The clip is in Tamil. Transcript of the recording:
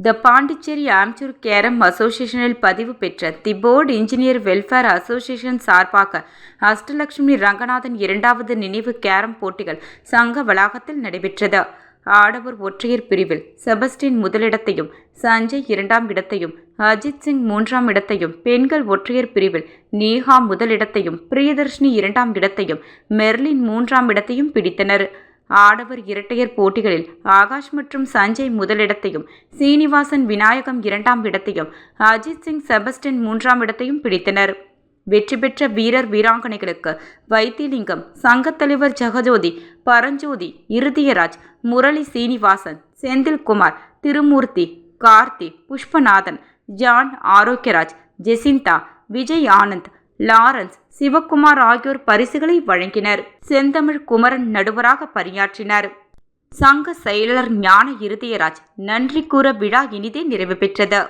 த பாண்டிச்சேரி ஆம்ச்சூர் கேரம் அசோசியேஷனில் பதிவு பெற்ற தி போர்டு இன்ஜினியர் வெல்ஃபேர் அசோசியேஷன் சார்பாக அஷ்டலட்சுமி ரங்கநாதன் 2வது நினைவு கேரம் போட்டிகள் சங்க வளாகத்தில் நடைபெற்றது. ஆடவர் ஒற்றையர் பிரிவில் செபஸ்டின் முதலிடத்தையும், சஞ்சய் 2ஆம் இடத்தையும், அஜித் சிங் 3ஆம் இடத்தையும், பெண்கள் ஒற்றையர் பிரிவில் நேஹா முதலிடத்தையும், பிரியதர்ஷினி 2ஆம் இடத்தையும், மெர்லின் 3ஆம் இடத்தையும் பிடித்தனர். ஆடவர் இரட்டையர் போட்டிகளில் ஆகாஷ் மற்றும் சஞ்சய் முதலிடத்தையும், சீனிவாசன் விநாயகம் 2ஆம் இடத்தையும், அஜித் சிங் செபஸ்டின் 3ஆம் இடத்தையும் பிடித்தனர். வெற்றி பெற்ற வீரர் வீராங்கனைகளுக்கு வைத்திலிங்கம், சங்கத்தலைவர் ஜெகஜோதி, பரஞ்சோதி, இருதயராஜ், முரளி சீனிவாசன், செந்தில்குமார், திருமூர்த்தி, கார்த்தி, புஷ்பநாதன், ஜான் ஆரோக்கியராஜ், ஜெசிந்தா, விஜய் ஆனந்த், லாரன்ஸ், சிவக்குமார் ஆகியோர் பரிசுகளை வழங்கினர். செந்தமிழ் குமரன் நடுவராக பணியாற்றினார். சங்க செயலர் ஞான இருதயராஜ் நன்றி கூற விழா இனிதே நிறைவு பெற்றது.